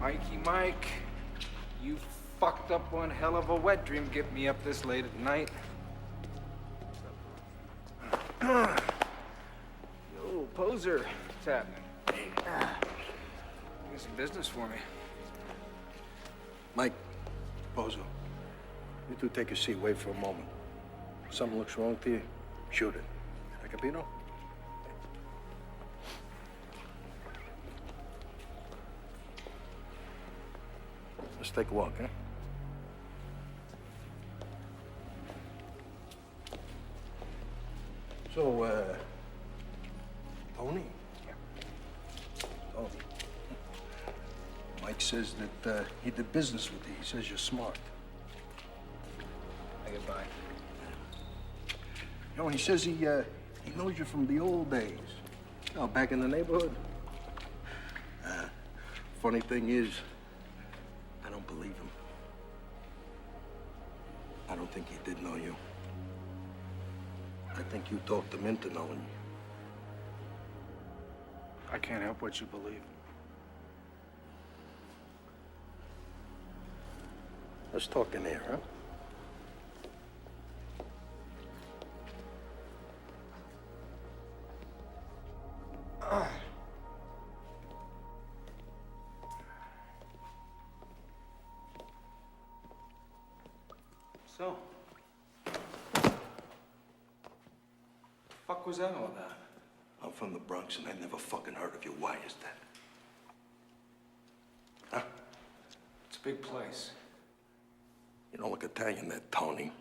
Mikey Mike, you fucked up one hell of a wet dream getting me up this late at night. Yo, poser, what's happening? You got some business for me. Mike, Bozo, you two take a seat, wait for a moment. If something looks wrong to you, shoot it. Capito? Let's take a walk, huh? So, Tony? Yeah. Tony. Mike says that he did business with you. He says you're smart. I get by. You know, he says he knows you from the old days. You know, back in the neighborhood. Funny thing is, I don't believe him. I don't think he did know you. I think you talked him into knowing you. I can't help what you believe. Let's talk in here, huh? So, what the fuck was that all about? I'm from the Bronx and I never fucking heard of you. Why is that? Huh? It's a big place. You don't look Italian, that Tony.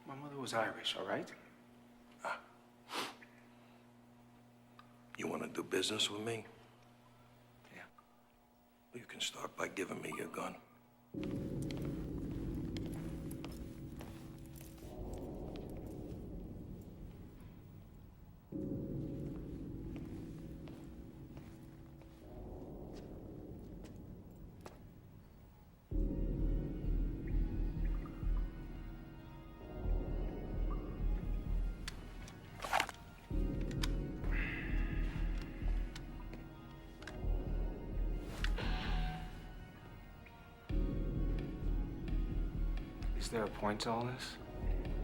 My mother was Irish, all right? You want to do business with me? Yeah. Well, you can start by giving me your gun. Is there a point to all this?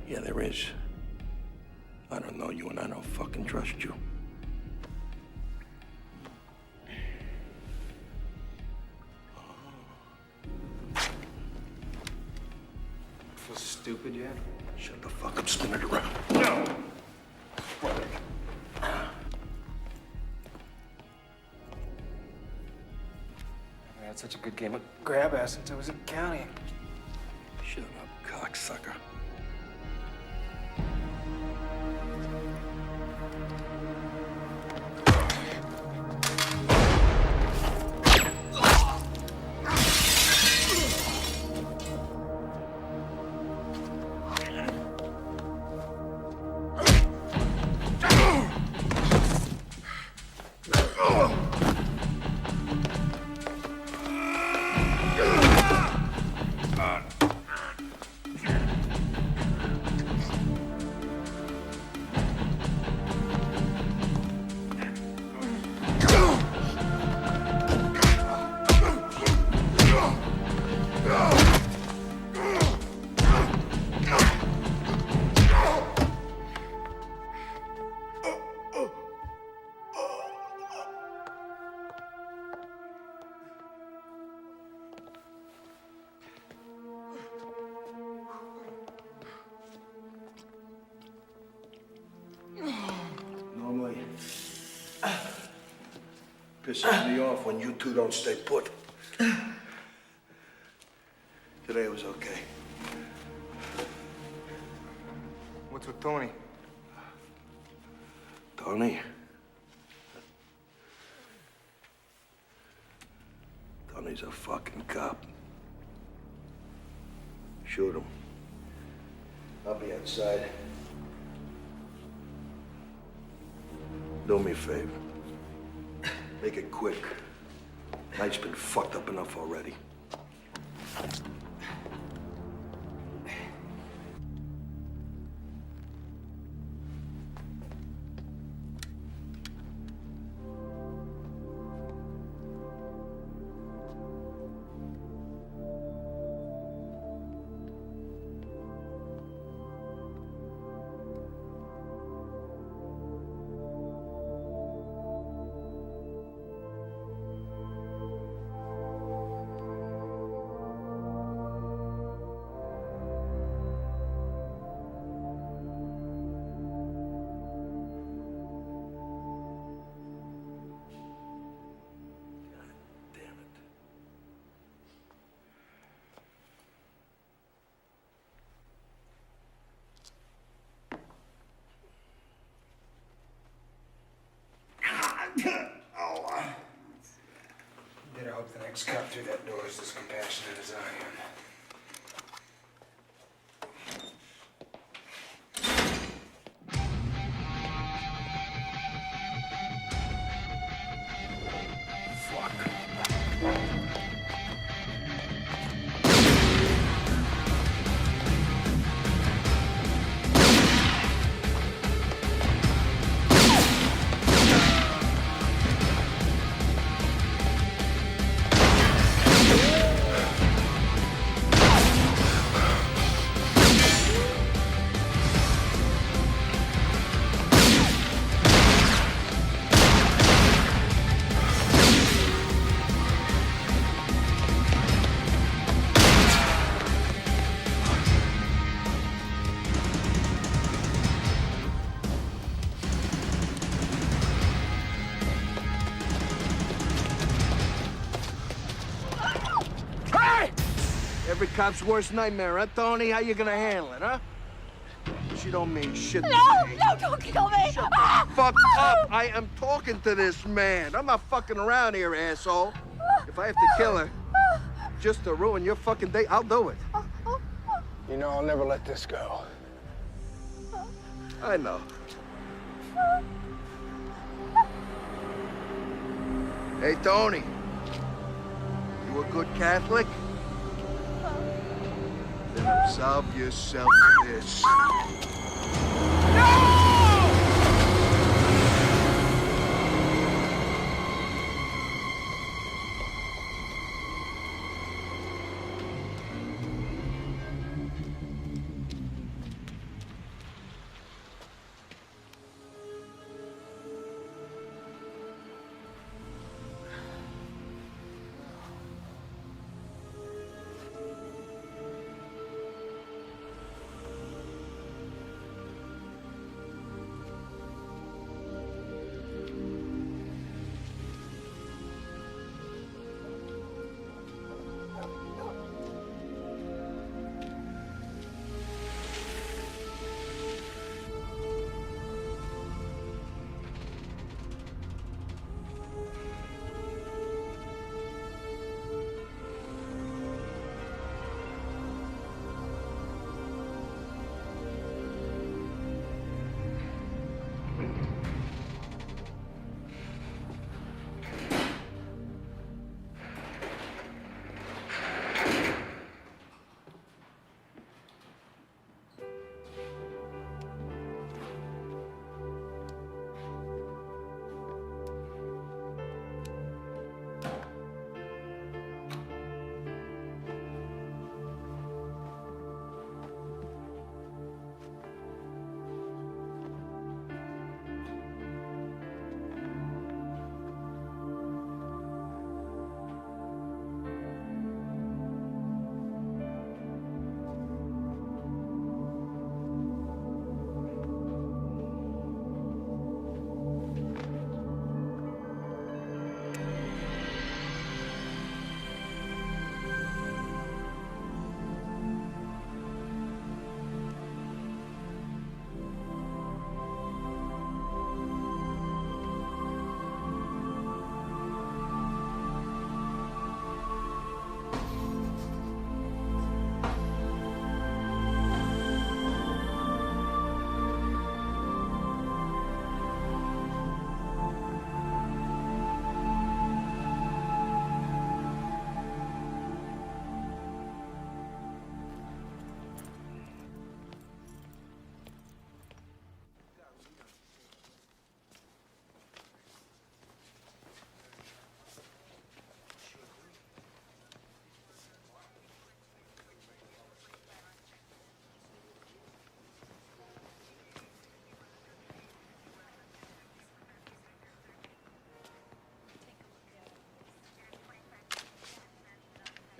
Yeah, there is. I don't know you and I don't fucking trust you. Feel stupid yet? Shut the fuck up, spin it around. No! I had such a good game of grab ass since I was in county. Shut up, cocksucker. Normally, pisses me off when you two don't stay put. Today was okay. What's with Tony? Tony? Tony's a fucking cop. Shoot him. I'll be outside. Do me a favor. Make it quick. Night's been fucked up enough already. Better hope the next cop through that door is as compassionate as I am. Every cop's worst nightmare, huh, Tony? How you gonna handle it, huh? She don't mean shit to No, me. no, don't kill me! Shut the fuck up! I am talking to this man. I'm not fucking around here, asshole. If I have to kill her, just to ruin your fucking day, I'll do it. You know I'll never let this go. I know. Hey, Tony. You a good Catholic? Then absolve yourself of this.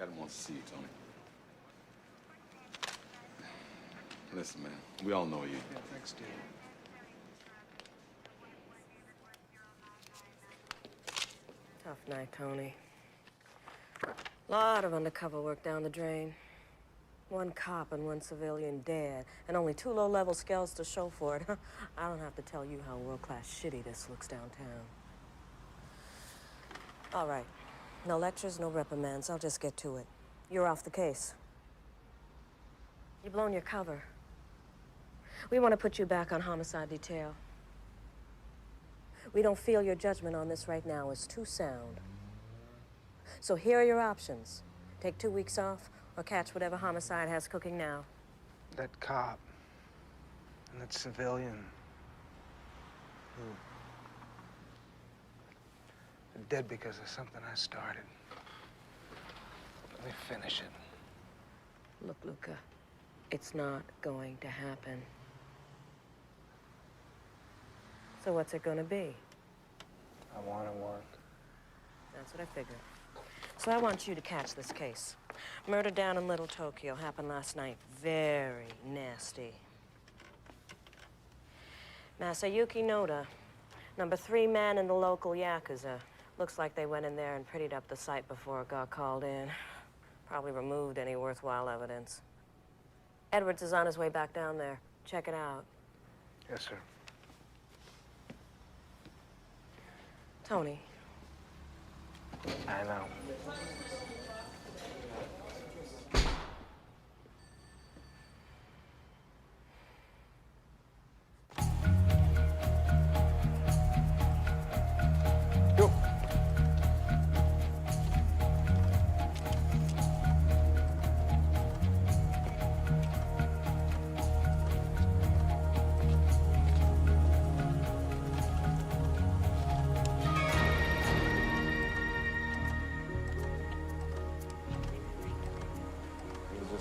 Adam wants to see you, Tony. Listen, man, we all know you. Yeah, thanks, dude. Tough night, Tony. Lot of undercover work down the drain. One cop and one civilian dead, and only 2 low-level scales to show for it. I don't have to tell you how world-class shitty this looks downtown. All right. No lectures, no reprimands. I'll just get to it. You're off the case. You've blown your cover. We want to put you back on homicide detail. We don't feel your judgment on this right now is too sound. So here are your options. Take 2 weeks off or catch whatever homicide has cooking now. That cop and that civilian who are dead because of something I started. Let me finish it. Look, Luca, it's not going to happen. So what's it gonna be? I want to work. That's what I figured. So I want you to catch this case. Murder down in Little Tokyo happened last night. Very nasty. Masayuki Noda, number 3 man in the local Yakuza. Looks like they went in there and prettied up the site before it got called in. Probably removed any worthwhile evidence. Edwards is on his way back down there. Check it out. Yes, sir. Tony. I know. Go.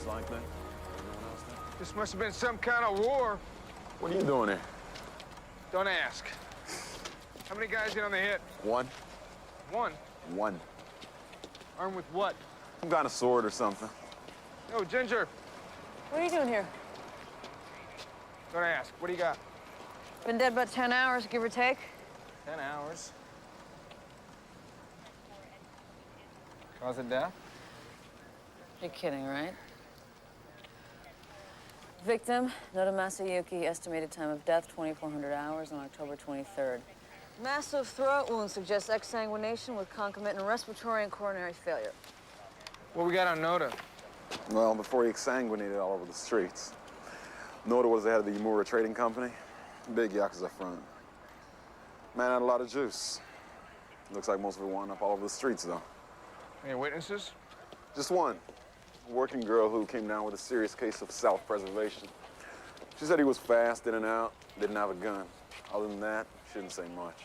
Like that? Everyone else there? This must have been some kind of war. What are you doing here? Don't ask. How many guys get on the hit? One. One. One. Armed with what? Some kind of sword or something. No, Ginger. What are you doing here? Don't ask. What do you got? Been dead about 10 hours, give or take. 10 hours. Cause of death? You're kidding, right? Victim, Noda Masayuki, estimated time of death, 2,400 hours on October 23rd. Massive throat wound suggests exsanguination with concomitant respiratory and coronary failure. What we got on Noda? Well, before he exsanguinated all over the streets. Noda was the head of the Yamura Trading Company. Big Yakuza front. Man had a lot of juice. Looks like most of it wound up all over the streets, though. Any witnesses? Just one. A working girl who came down with a serious case of self-preservation. She said he was fast in and out, didn't have a gun. Other than that, she didn't say much.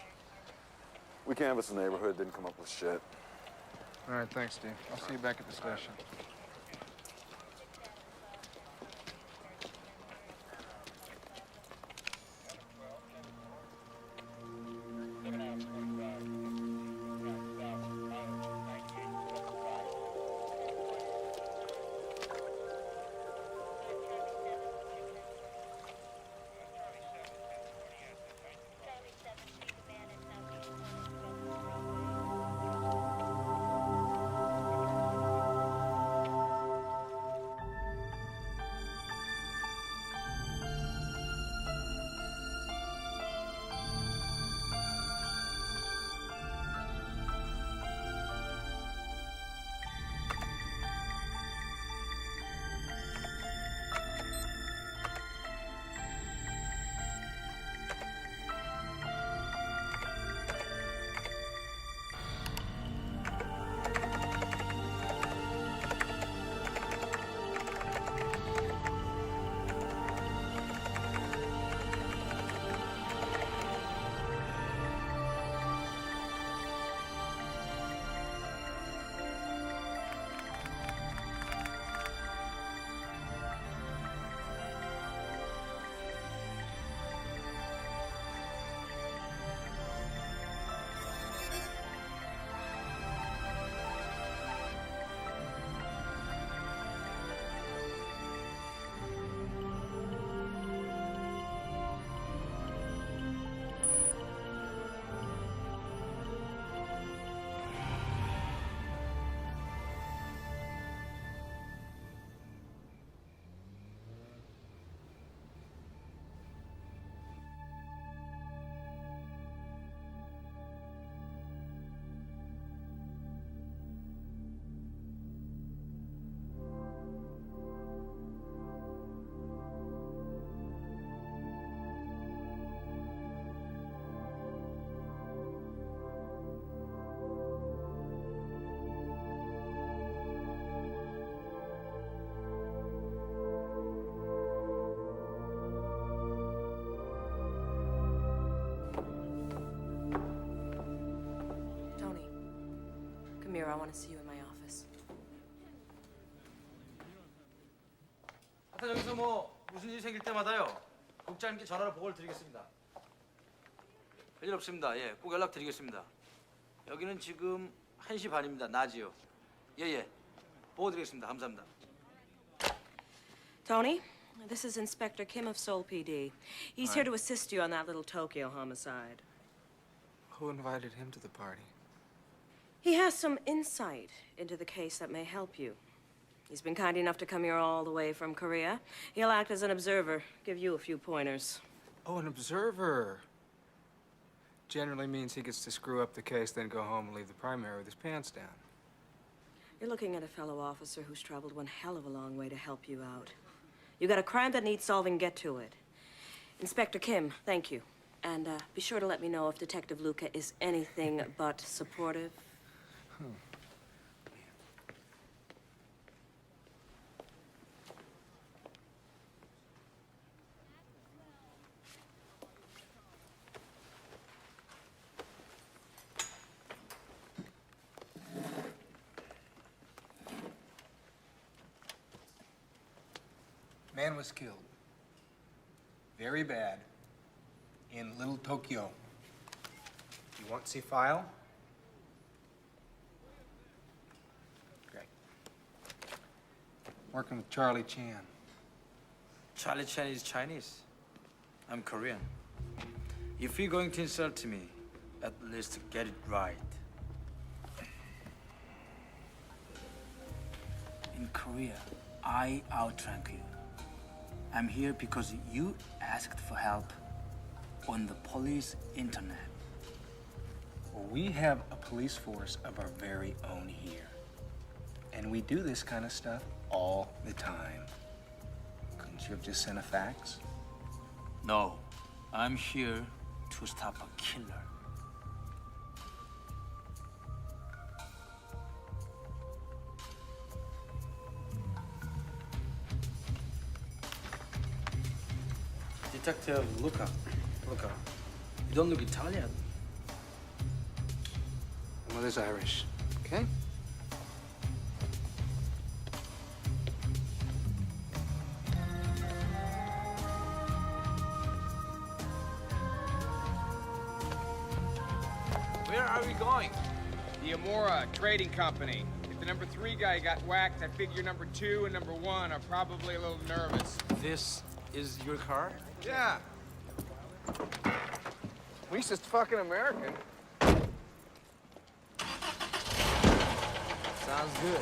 We canvassed the neighborhood, didn't come up with shit. All right, thanks, Steve. I'll see you back at the station. Come here, I want to see you in my office. 하여튼 여기서 뭐 무슨 일이 생길 때마다요. 국장님께 전화로 보고를 드리겠습니다. 별일 없습니다. 예, 꼭 연락드리겠습니다. 여기는 지금 1시 반입니다. 낮이요. 예. 보고 드리겠습니다. 감사합니다. Tony, this is Inspector Kim of Seoul PD. He's here to assist you on that little Tokyo homicide. Who invited him to the party? He has some insight into the case that may help you. He's been kind enough to come here all the way from Korea. He'll act as an observer, give you a few pointers. Oh, an observer. Generally means he gets to screw up the case, then go home and leave the primary with his pants down. You're looking at a fellow officer who's traveled one hell of a long way to help you out. You got a crime that needs solving, get to it. Inspector Kim, thank you. And be sure to let me know if Detective Luca is anything but supportive. Man was killed. Very bad. In Little Tokyo. You want to see file? Great. Working with Charlie Chan. Charlie Chan is Chinese. I'm Korean. If you're going to insult me, at least get it right. In Korea, I outrank you. I'm here because you asked for help on the police internet. Well, we have a police force of our very own here. And we do this kind of stuff all the time. Couldn't you have just sent a fax? No, I'm here to stop a killer. Detective Luca. Luca, you don't look Italian. My mother's Irish, okay? Where are we going? The Amora Trading Company. If the number 3 guy got whacked, I figure number 2 and number 1 are probably a little nervous. This is your car? Yeah. At least it's fucking American. Sounds good.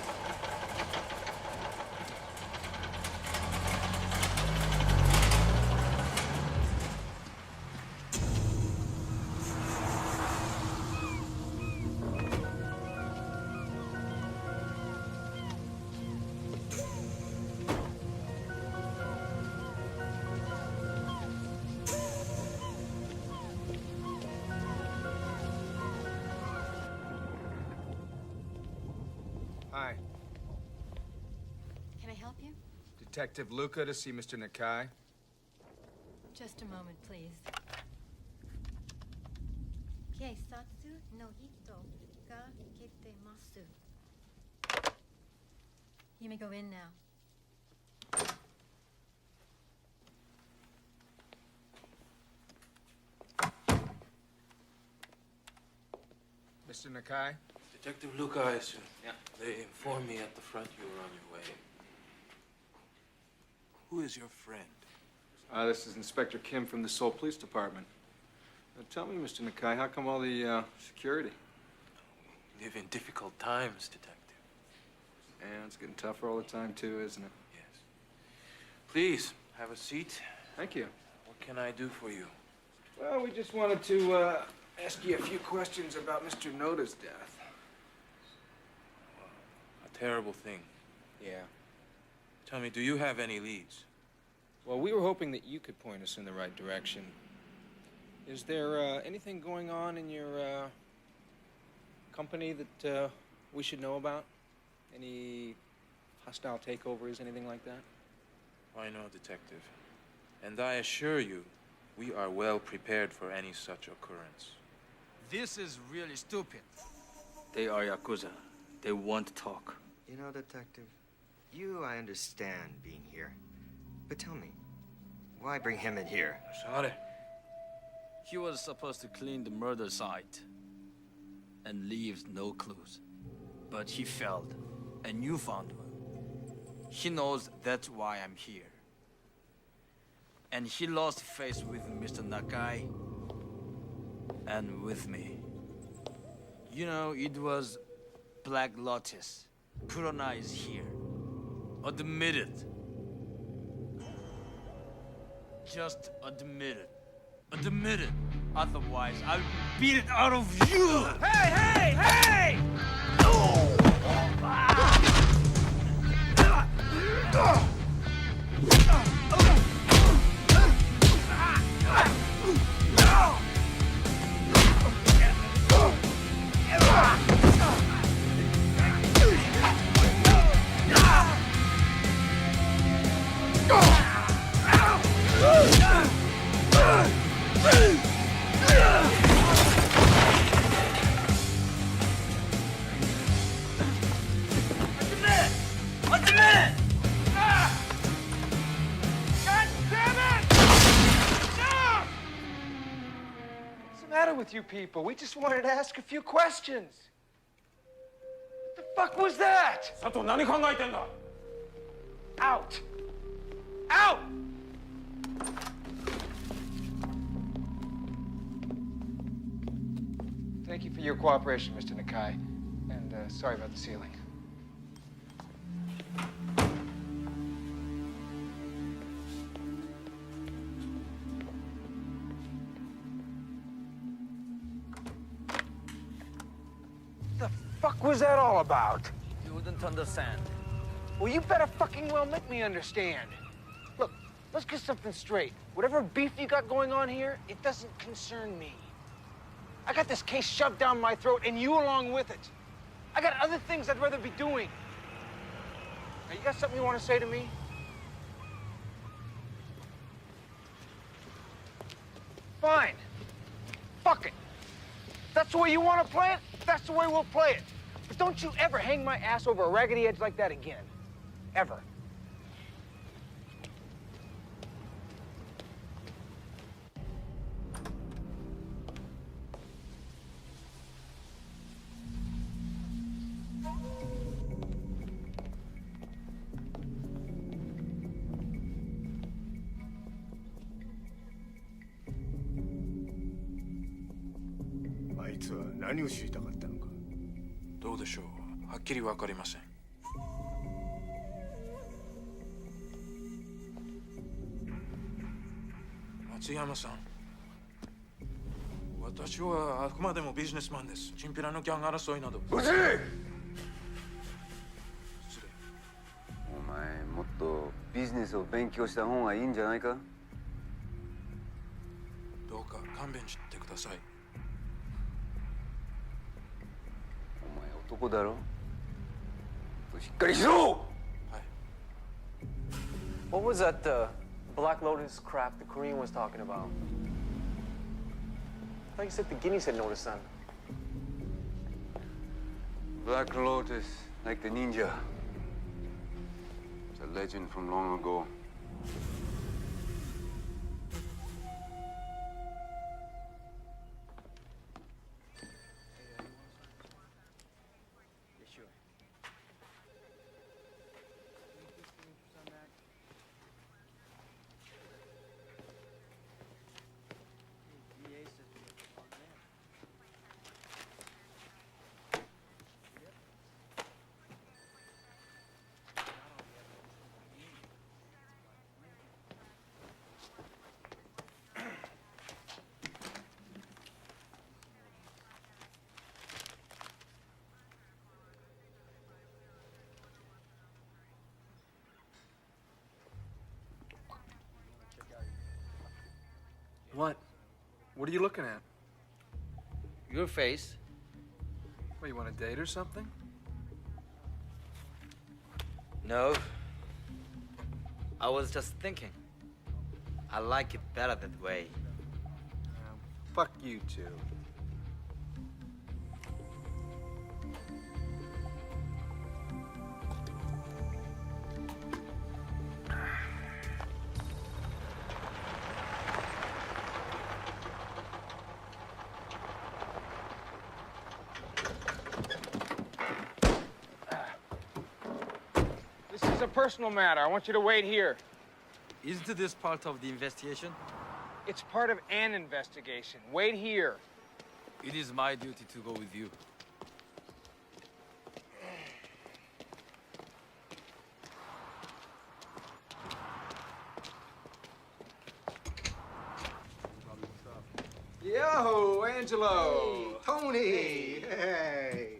Hi. Can I help you? Detective Luca to see Mr. Nakai. Just a moment, please. Keisatsu no hito ga kitemasu. You may go in now. Mr. Nakai? Detective Luca, I assume. Yeah. They informed me at the front you were on your way. Who is your friend? This is Inspector Kim from the Seoul Police Department. Tell me, Mr. Nakai, how come all the security? We live in difficult times, Detective. Yeah, it's getting tougher all the time, too, isn't it? Yes. Please, have a seat. Thank you. What can I do for you? Well, we just wanted to ask you a few questions about Mr. Noda's death. A terrible thing. Yeah. Tell me, do you have any leads? Well, we were hoping that you could point us in the right direction. Is there anything going on in your company that we should know about? Any hostile takeovers, anything like that? I know, Detective. And I assure you, we are well prepared for any such occurrence. This is really stupid. They are Yakuza. They want to talk. You know, Detective, I understand being here. But tell me, why bring him in here? Sorry. He was supposed to clean the murder site and leave no clues. But he failed, and you found one. He knows that's why I'm here. And he lost face with Mr. Nakai and with me. You know, it was Black Lotus. Kurona is here. Admit it. Just admit it. Admit it. Otherwise, I'll beat it out of you! Hey, hey, hey! What's the matter with you people? We just wanted to ask a few questions. What the fuck was that? Sato, 何考えてんだ? Out! Out! Thank you for your cooperation, Mr. Nakai. And sorry about the ceiling. What the fuck was that all about? You wouldn't understand. Well, you better fucking well make me understand. Look, let's get something straight. Whatever beef you got going on here, it doesn't concern me. I got this case shoved down my throat, and you along with it. I got other things I'd rather be doing. Now, you got something you want to say to me? Fine. Fuck it. That's the way you want to play it, that's the way we'll play it. But don't you ever hang my ass over a raggedy edge like that again. Ever. What do you want? どうでしょう。はっきりわかりません。松山さん。私はあくまでもビジネスマンです。チンピラのギャン争いなど。うぜえ！失礼。お前もっとビジネスを勉強した方がいいんじゃないか？どうか勘弁してください。男だろ？しっかりしろ！ What was that Black Lotus crap the Korean was talking about? I thought you said the Guineas had noticed them. Black Lotus, like the ninja. It's a legend from long ago. What? What are you looking at? Your face. What, you want to date or something? No. I was just thinking. I like it better that way. Fuck you two. a personal matter. I want you to wait here. Isn't this part of the investigation? It's part of an investigation. Wait here. It is my duty to go with you. Yo, Angelo. Tony. Hey.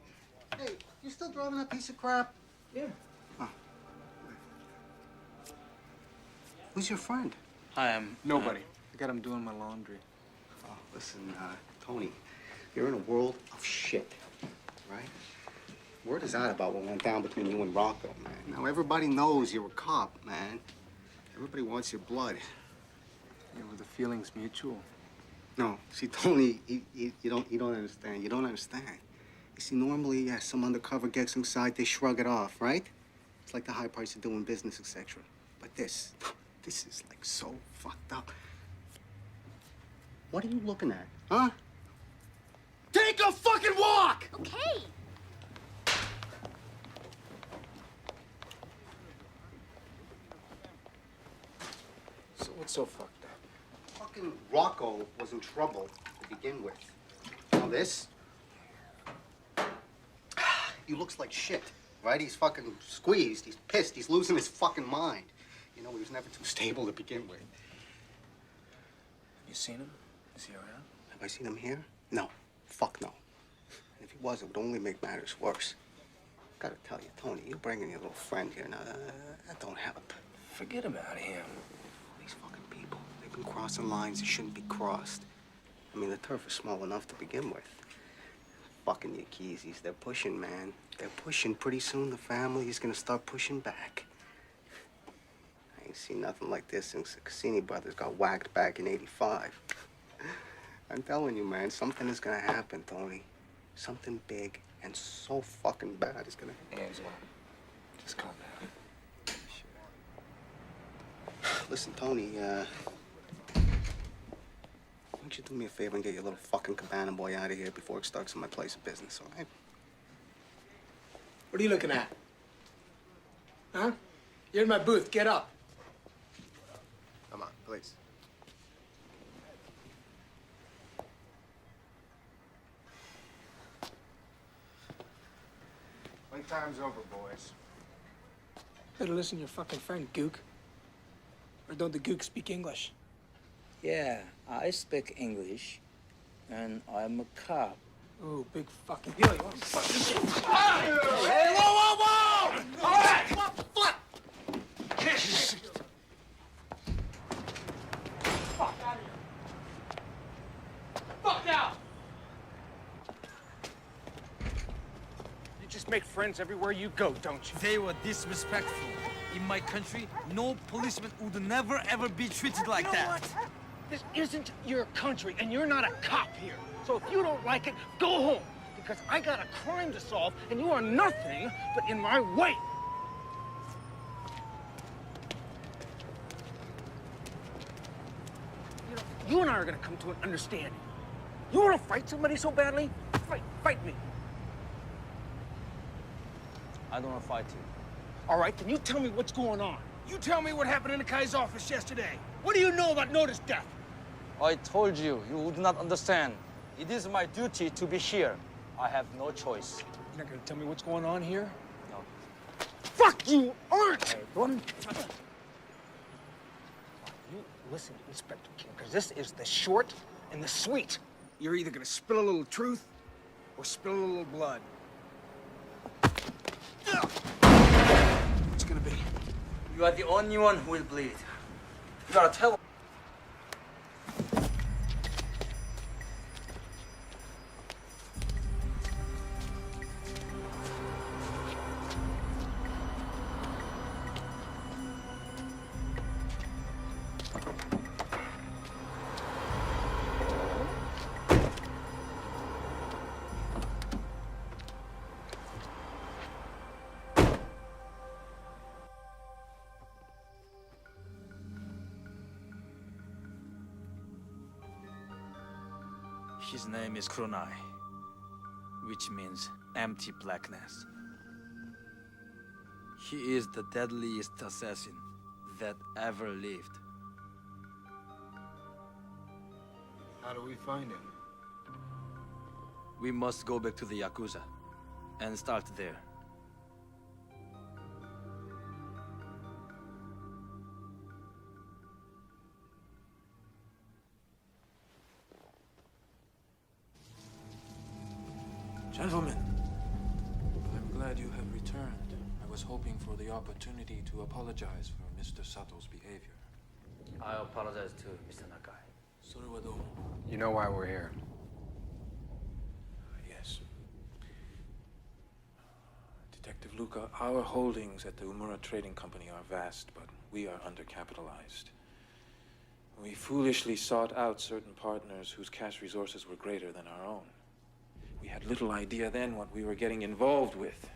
Hey, you still driving that piece of crap? Yeah. Huh. Who's your friend? I am nobody. I got him doing my laundry. Oh, listen, Tony, you're in a world of shit, right? Word is out about what went down between you and Rocco, man. Now, everybody knows you're a cop, man. Everybody wants your blood. Yeah, were the feelings mutual? No, see, Tony, you don't understand. You don't understand. You see, normally, yeah, some undercover gets inside, they shrug it off, right? It's like the high price of doing business, etc. But this is like so fucked up. What are you looking at, huh? Take a fucking walk! Okay. So what's so fucked up? Fucking Rocco was in trouble to begin with. Now this, he looks like shit, right? He's fucking squeezed, he's pissed, he's losing his fucking mind. You know, he was never too stable to begin with. You seen him? Is he around? Have I seen him here? No. Fuck no. And if he was, it would only make matters worse. Gotta tell you, Tony, you're bringing your little friend here. Now, that don't help. Forget about him. These fucking people, they've been crossing lines that shouldn't be crossed. I mean, the turf is small enough to begin with. Fucking Yakizis, they're pushing, man. They're pushing. Pretty soon, the family is gonna start pushing back. I ain't seen nothing like this since the Cassini brothers got whacked back in '85. I'm telling you, man, something is gonna happen, Tony. Something big and so fucking bad is gonna happen. Angelo, just calm down. Listen, Tony, why don't you do me a favor and get your little fucking cabana boy out of here before it starts in my place of business, all right? What are you looking at? Huh? You're in my booth. Get up. Come on, please. Playtime's over, boys. Better listen to your fucking friend, Gook. Or don't the Gook speak English? Yeah, I speak English, and I'm a cop. Oh, big fucking deal. You want to fucking... Hey, whoa, whoa, whoa! All right! What the fuck? Fuck out of here. Fuck out! You just make friends everywhere you go, don't you? They were disrespectful. In my country, no policeman would never ever be treated like that. What? This isn't your country, and you're not a cop here. So if you don't like it, go home. Because I got a crime to solve, and you are nothing but in my way. You know, you and I are gonna come to an understanding. You wanna fight somebody so badly? Fight me. I don't want to fight you. All right, then you tell me what's going on. You tell me what happened in the guy's office yesterday. What do you know about Noda's death? I told you, you would not understand. It is my duty to be here. I have no choice. You're not gonna tell me what's going on here? No. Fuck you, Art! Hey, don't... You listen, Inspector King, because this is the short and the sweet. You're either gonna spill a little truth or spill a little blood. What's it gonna be? You are the only one who will bleed. You gotta tell. His name is Kronai, which means empty blackness. He is the deadliest assassin that ever lived. How do we find him? We must go back to the Yakuza and start there. Gentlemen, I'm glad you have returned. I was hoping for the opportunity to apologize for Mr. Sato's behavior. I apologize to Mr. Nakai. You know why we're here. Yes. Detective Luca, our holdings at the Umura Trading Company are vast, but we are undercapitalized. We foolishly sought out certain partners whose cash resources were greater than our own. We had little idea then what we were getting involved with.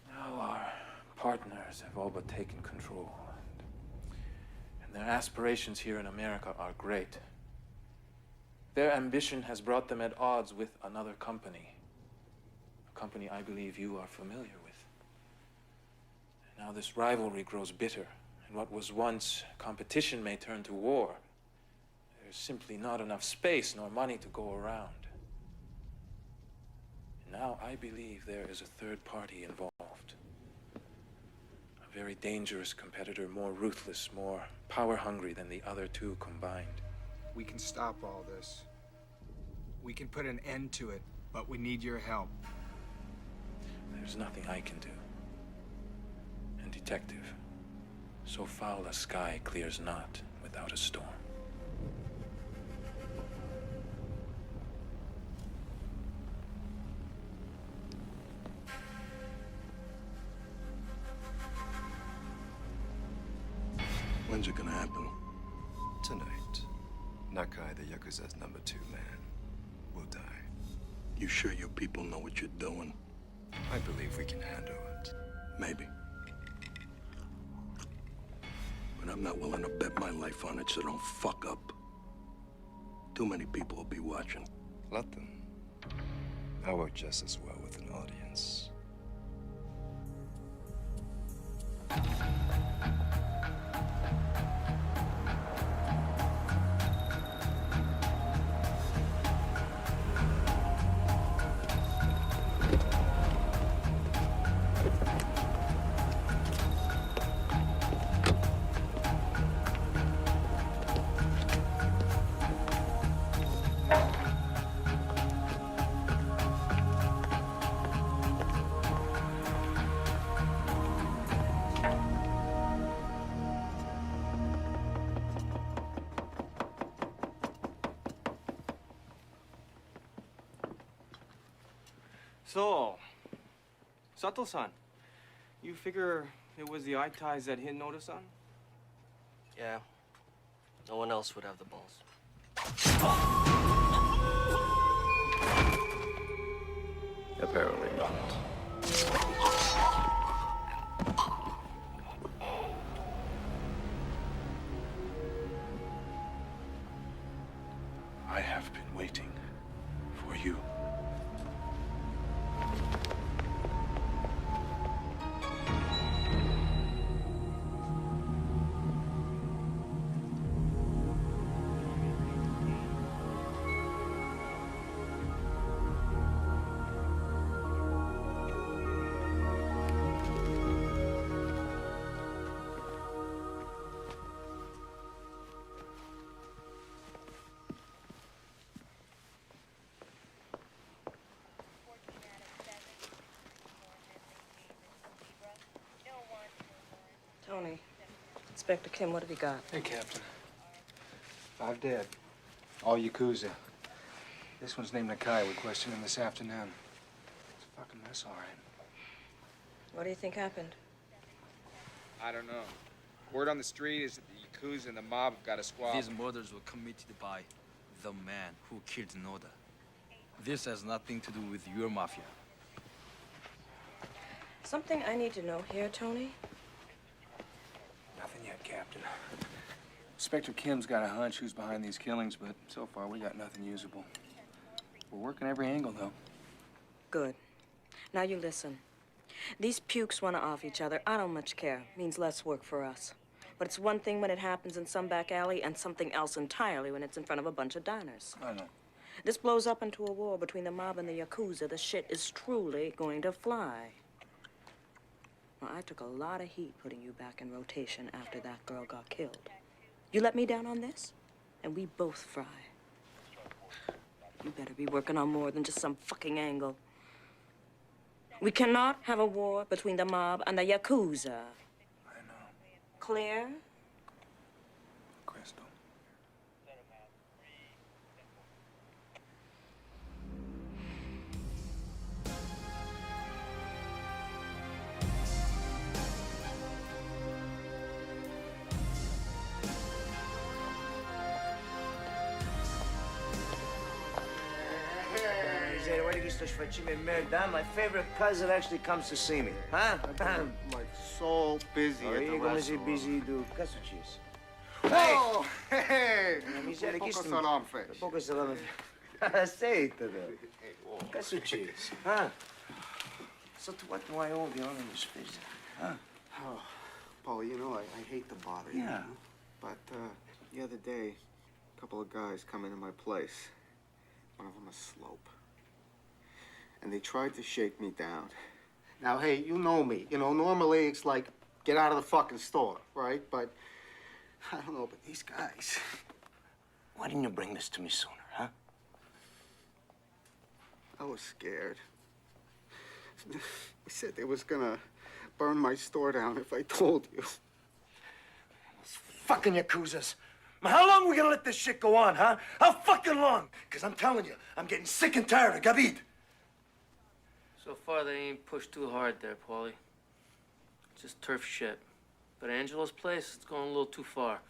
Now our partners have all but taken control, and their aspirations here in America are great. Their ambition has brought them at odds with another company, a company I believe you are familiar with. And now this rivalry grows bitter, and what was once competition may turn to war. There's simply not enough space nor money to go around. Now I believe there is a third party involved. A very dangerous competitor, more ruthless, more power-hungry than the other two combined. We can stop all this. We can put an end to it, but we need your help. There's nothing I can do. And Detective, so foul a sky clears not without a storm. When's it gonna happen? Tonight. Nakai, the Yakuza's number 2 man, will die. You sure your people know what you're doing? I believe we can handle it. Maybe. But I'm not willing to bet my life on it, so don't fuck up. Too many people will be watching. Let them. I work just as well with an audience. So, Sato-san, you figure it was the eye ties that hit Noda-san? Yeah. No one else would have the balls. Apparently not. I have been waiting for you. Tony, Inspector Kim, what have you got? Hey, Captain. 5 dead. All Yakuza. This one's named Nakai. We questioned him this afternoon. It's a fucking mess, all right. What do you think happened? I don't know. Word on the street is that the Yakuza and the mob have got a squad. These murders were committed by the man who killed Noda. This has nothing to do with your mafia. Something I need to know here, Tony? Nothing yet, Captain. Inspector Kim's got a hunch who's behind these killings, but so far we got nothing usable. We're working every angle, though. Good. Now you listen. These pukes want to off each other. I don't much care. Means less work for us. But it's one thing when it happens in some back alley and something else entirely when it's in front of a bunch of diners. I know. This blows up into a war between the mob and the Yakuza. The shit is truly going to fly. Well, I took a lot of heat putting you back in rotation after that girl got killed. You let me down on this, and we both fry. You better be working on more than just some fucking angle. We cannot have a war between the mob and the Yakuza. I know. Clear? Crystal. My favorite cousin actually comes to see me. Huh? Like so busy at the restaurant. busy do casuchis. Oh, hey! Miseria, Poco kiss me. salon fish. Poco salon. Say it to them. Casuchis. Huh? So to what do I owe the honor of this visit? Huh? Oh, Paul, you know, I hate to bother you. Yeah. You know? But the other day, a couple of guys come into my place. One of them a slope. And they tried to shake me down. Now, hey, you know me. You know, normally it's like, get out of the fucking store, right? But, I don't know, but these guys... Why didn't you bring this to me sooner, huh? I was scared. They said they was gonna burn my store down if I told you. Those fucking Yakuzas. How long we gonna let this shit go on, huh? How fucking long? Because I'm telling you, I'm getting sick and tired of Gabit. So far, they ain't pushed too hard there, Paulie. Just turf shit. But Angelo's place, it's going a little too far.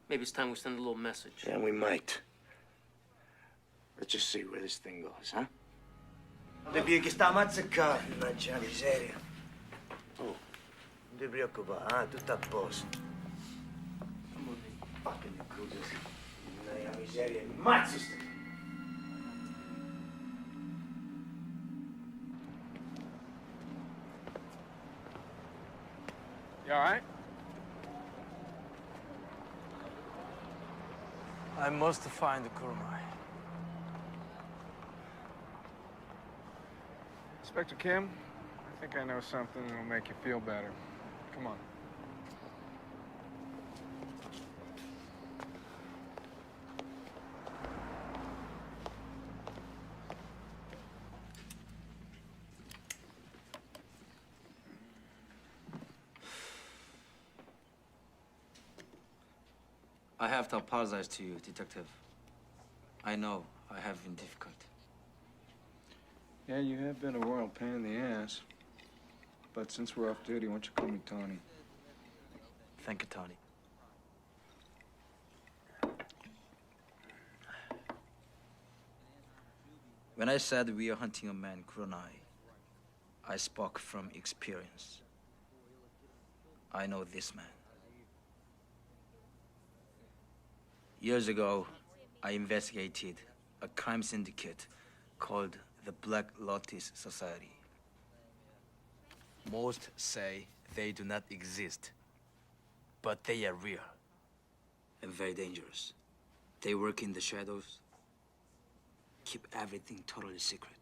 Maybe it's time we send a little message. Yeah, we might. Let's just see where this thing goes, huh? Devi che sta mazzacando, mannaggia miseria. Oh, non ti preoccupare, ah, tutto a posto. Fucking Yakuzas. Mannaggia miseria, mazzi sta. You all right? I must find the Kurumai. Inspector Kim, I think I know something that'll make you feel better. Come on. I have to apologize to you, Detective. I know I have been difficult. Yeah, you have been a royal pain in the ass. But since we're off duty, why don't you call me Tony? Thank you, Tony. When I said we are hunting a man, Kuronai, I spoke from experience. I know this man. Years ago, I investigated a crime syndicate called the Black Lotus Society. Most say they do not exist, but they are real and very dangerous. They work in the shadows, keep everything totally secret.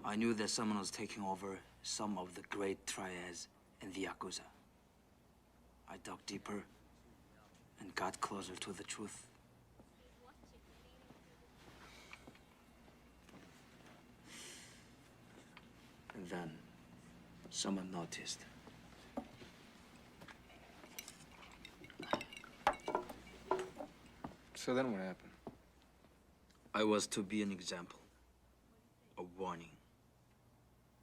I knew that someone was taking over some of the great triads in the Yakuza. I dug deeper and got closer to the truth. And then someone noticed. So then what happened? I was to be an example, a warning.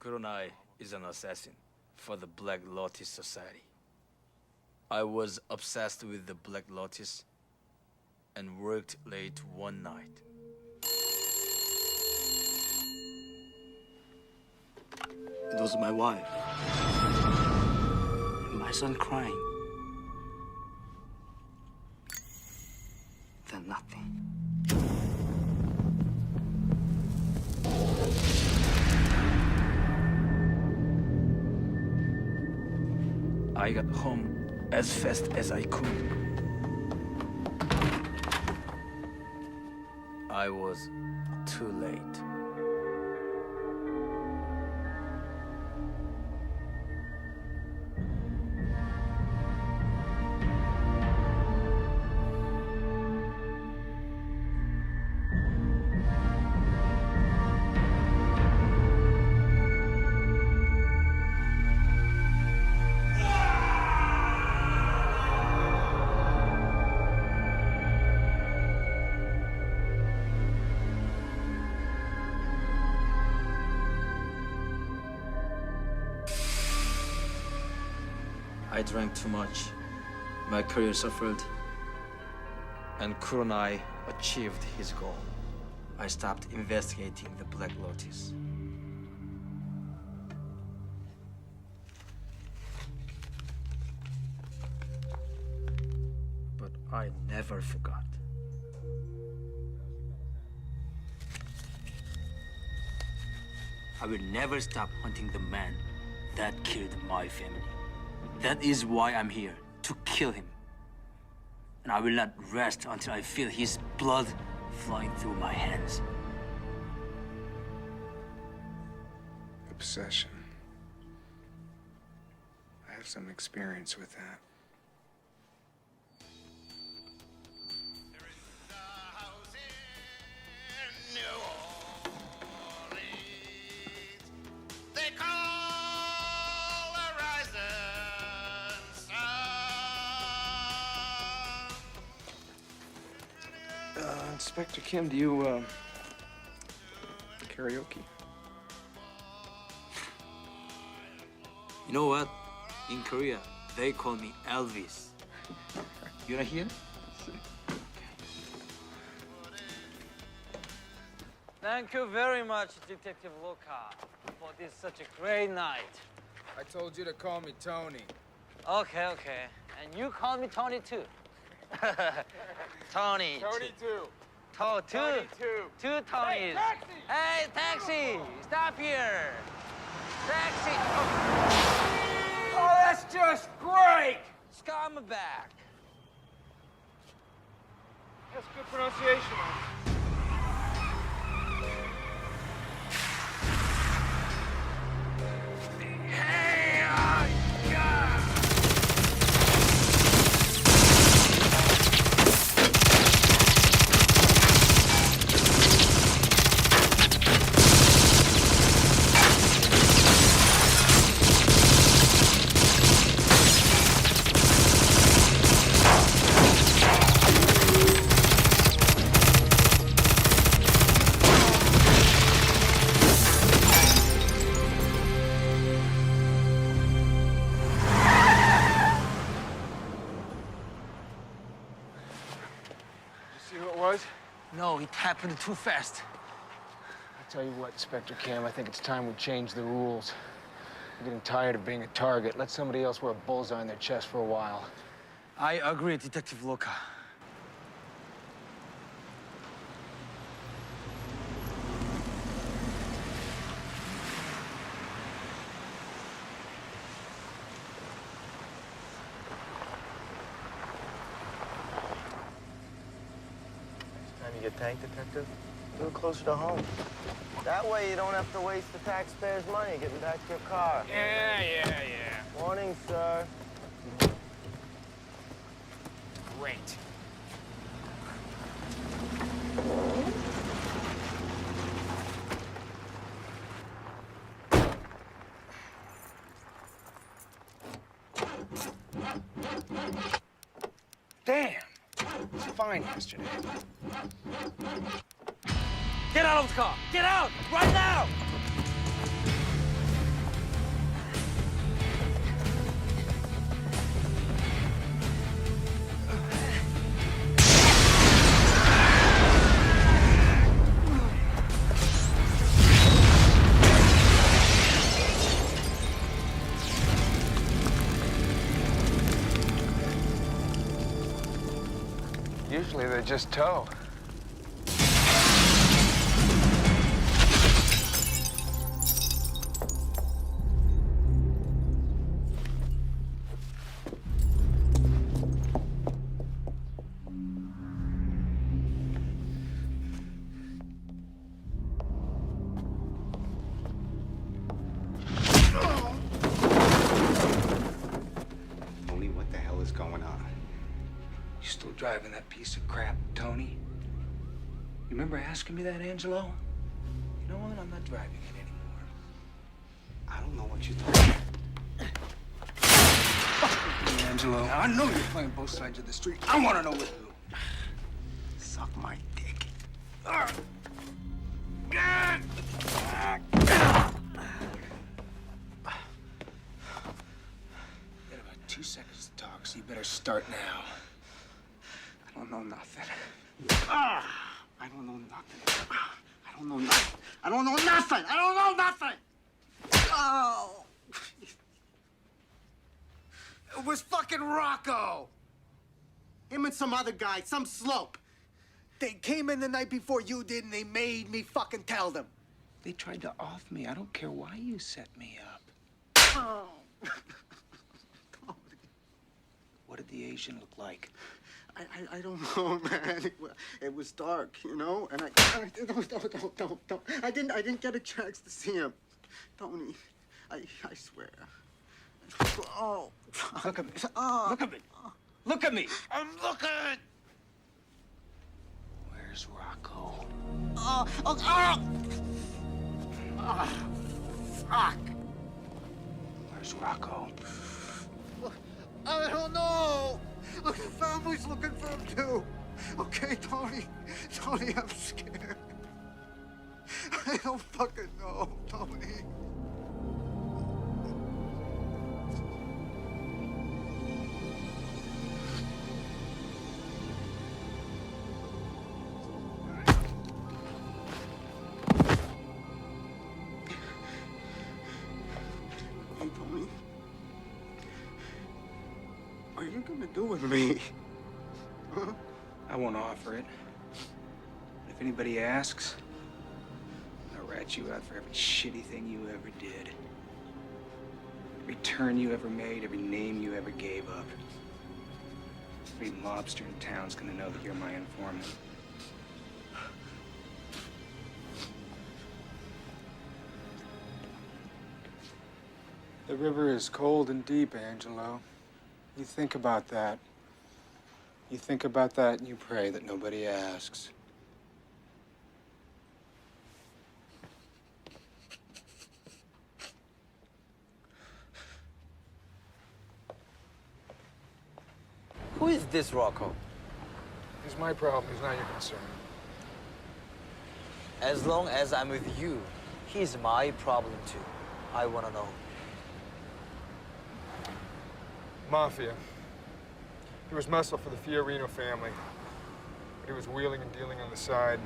Kuronai is an assassin for the Black Lotus Society. I was obsessed with the Black Lotus and worked late one night. It was my wife and my son crying. Then nothing. I got home as fast as I could. I was too late. I drank too much. My career suffered. And Kuronai achieved his goal. I stopped investigating the Black Lotus. But I never forgot. I will never stop hunting the man that killed my family. That is why I'm here, to kill him. And I will not rest until I feel his blood flowing through my hands. Obsession. I have some experience with that. Inspector Kim, do you, karaoke? You know what? In Korea, they call me Elvis. You wanna hear? Thank you very much, Detective Luca, for this such a great night. I told you to call me Tony. Okay, okay. And you call me Tony too. Tony. Tony too. Two. Tony too. Two Tonys. Hey, taxi! Stop here! Taxi! Oh, that's just great! Come back. That's good pronunciation. No, it happened too fast. I tell you what, Inspector Cam, I think it's time we change the rules. I'm getting tired of being a target. Let somebody else wear a bullseye on their chest for a while. I agree, Detective Luca. Time you get tank, Detective? Do it closer to home. That way you don't have to waste the taxpayers' money getting back to your car. Yeah. Morning, sir. Great. Damn! It was fine yesterday. Get out of the car! Get out! Right now! Usually they just tow. driving that piece of crap, Tony. You remember asking me that, Angelo? You know what? I'm not driving it anymore. I don't know what you're talking about. Angelo. Now, I know you're playing both sides of the street. I want to know what you. Suck my dick. We got about 2 seconds to talk, so you better start now. I don't know nothing. I don't know nothing. I don't know nothing. I don't know nothing. I don't know nothing. Oh. It was fucking Rocco. Him and some other guy, some slope. They came in the night before you did, and they made me fucking tell them. They tried to off me. I don't care why you set me up. Oh. What did the Asian look like? I don't know, man. It was dark, you know, and don't. I didn't get a chance to see him, Tony. I swear. Oh. Look at me. Look at me. Look at me. I'm looking. Where's Rocco? Fuck. Where's Rocco? I don't know. Look, the family's looking for him too. Okay, Tony. Tony, I'm scared. I don't fucking know, Tony. Hey, Tony. What are you gonna do with me? Huh? I won't offer it. If anybody asks, I'll rat you out for every shitty thing you ever did. Every turn you ever made, every name you ever gave up. Every mobster in town's gonna know that you're my informant. The river is cold and deep, Angelo. You think about that. You think about that and you pray that nobody asks. Who is this Rocco? It's my problem. It's not your concern. As long as I'm with you, he's my problem too. I wanna know. Mafia. He was muscle for the Fiorino family. But he was wheeling and dealing on the side.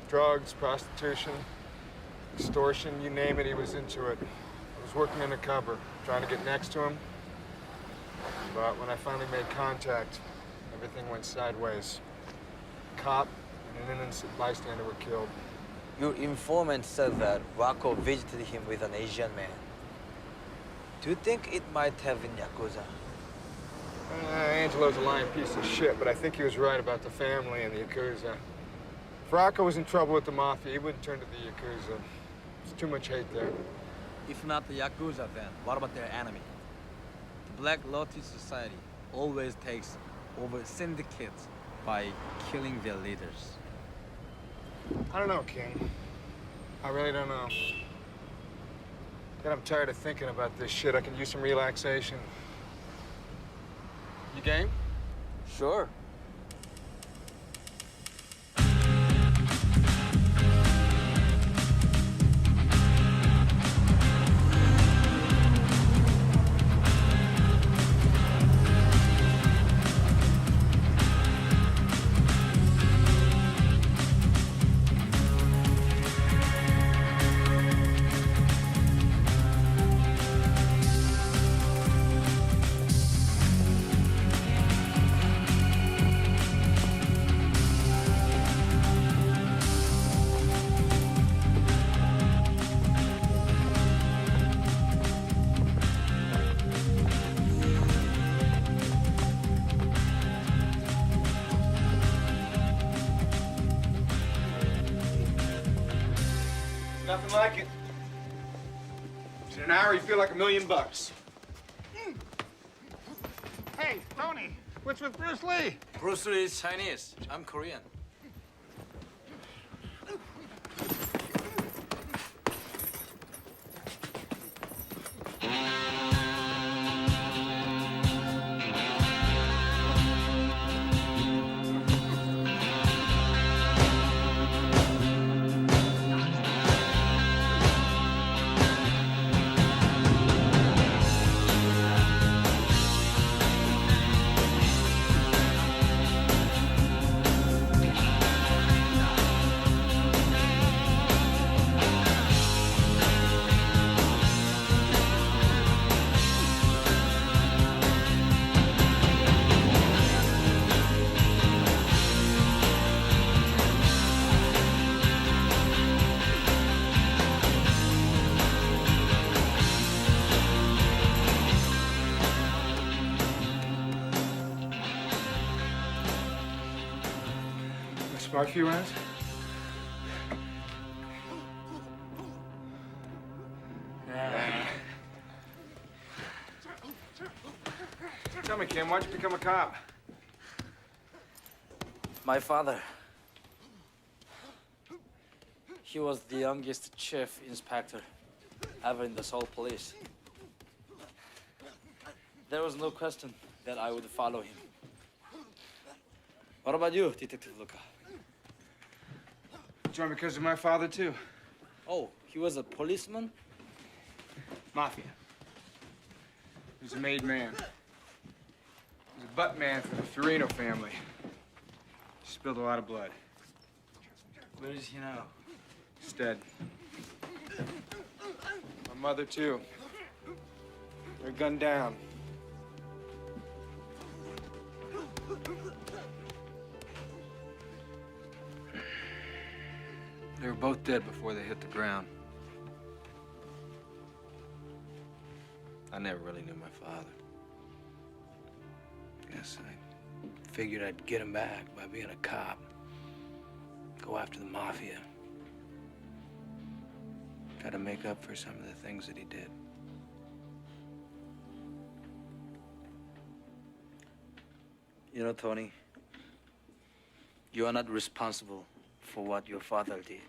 Drugs, prostitution, extortion, you name it, he was into it. I was working undercover, trying to get next to him. But when I finally made contact, everything went sideways. A cop and an innocent bystander were killed. Your informant said that Rocco visited him with an Asian man. Do you think it might have been Yakuza? Angelo's a lying piece of shit, but I think he was right about the family and the Yakuza. If Rocco was in trouble with the Mafia, he wouldn't turn to the Yakuza. There's too much hate there. If not the Yakuza, then what about their enemy? The Black Lotus Society always takes over syndicates by killing their leaders. I don't know, King. I really don't know. God, I'm tired of thinking about this shit. I can use some relaxation. You game? Sure. Nothing like it. In an hour, you feel like $1 million. Hey, Tony, What's with Bruce Lee? Bruce Lee is Chinese. I'm Korean. Smart few rounds? Tell me, Kim, why'd you become a cop? My father. He was the youngest chief inspector ever in the Seoul police. There was no question that I would follow him. What about you, Detective Luca? Joined because of my father, too. Oh, he was a policeman? Mafia. He was a made man. He was a butt man for the Fiorino family. He spilled a lot of blood. Where is he now? He's dead. My mother, too. They're gunned down. They were both dead before they hit the ground. I never really knew my father. Guess I figured I'd get him back by being a cop. Go after the mafia. Try to make up for some of the things that he did. You know, Tony, you are not responsible for what your father did.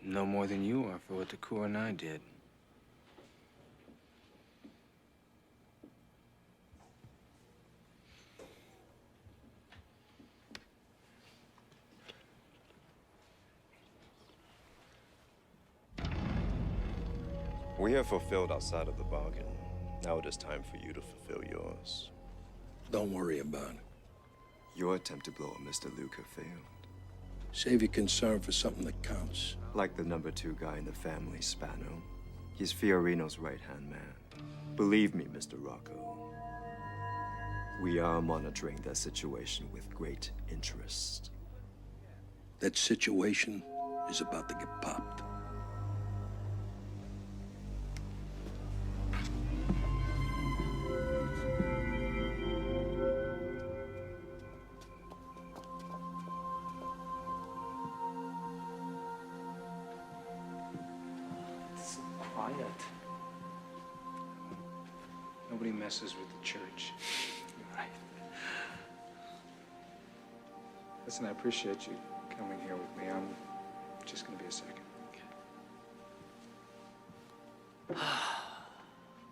No more than you are for what the Corps and I did. We have fulfilled our side of the bargain. Now it is time for you to fulfill yours. Don't worry about it. Your attempt to blow up Mr. Luca failed. Save your concern for something that counts. Like the #2 guy in the family, Spano. He's Fiorino's right-hand man. Believe me, Mr. Rocco. We are monitoring that situation with great interest. That situation is about to get popped. It's quiet. Nobody messes with the church. Right. Listen, I appreciate you coming here with me. I'm just gonna be a second.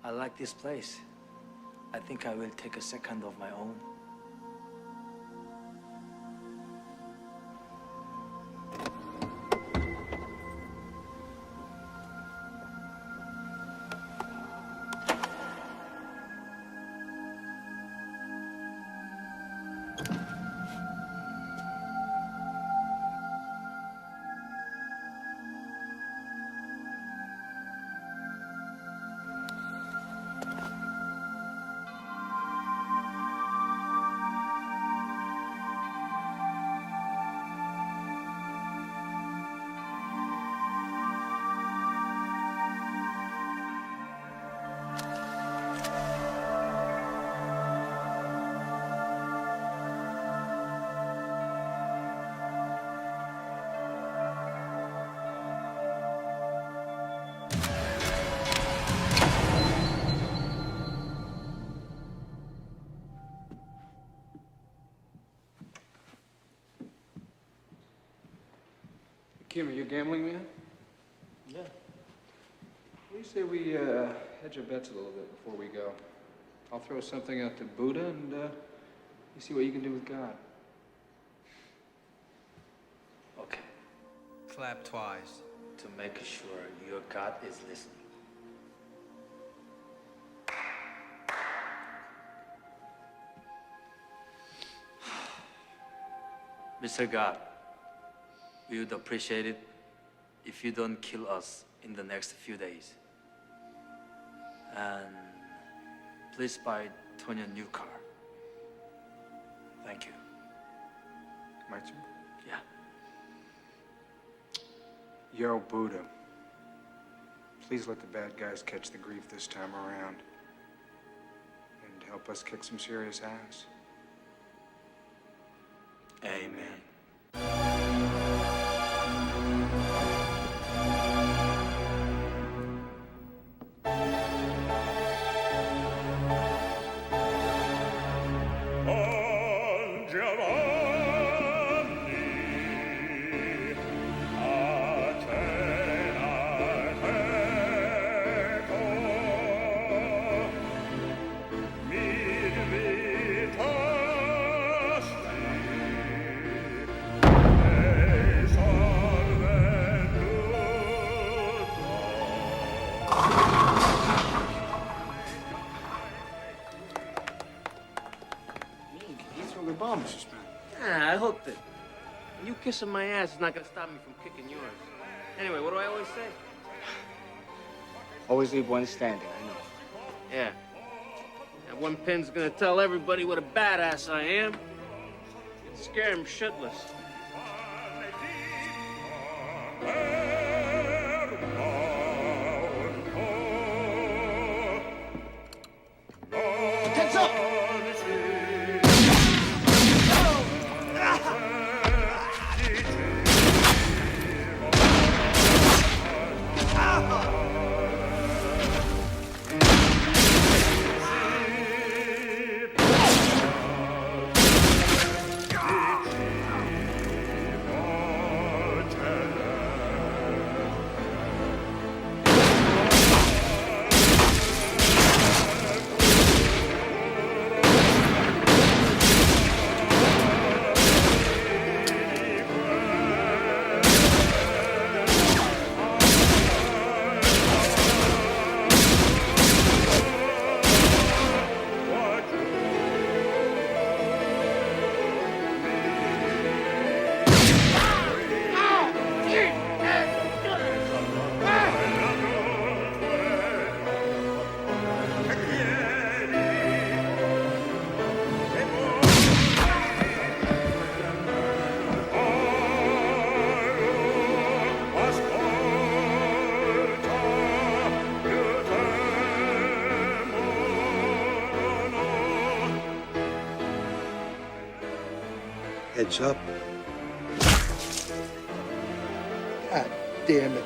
I like this place. I think I will take a second of my own. Kim, are you a gambling man? Yeah. What do you say we hedge our bets a little bit before we go? I'll throw something out to Buddha, and you see what you can do with God. Okay. Clap twice. To make sure your God is listening. Mr. God, we would appreciate it if you don't kill us in the next few days. And please buy Tony a new car. Thank you. My turn? Yeah. Yo, Buddha. Please let the bad guys catch the grief this time around. And help us kick some serious ass. Amen. You threw the bomb, Mr. Span. Yeah, I hooked it. You kissing my ass is not gonna stop me from kicking yours. Anyway, what do I always say? Always leave one standing, I know. Yeah. That one pin's gonna tell everybody what a badass I am. Scare him shitless. Heads up! Heads up. God damn it.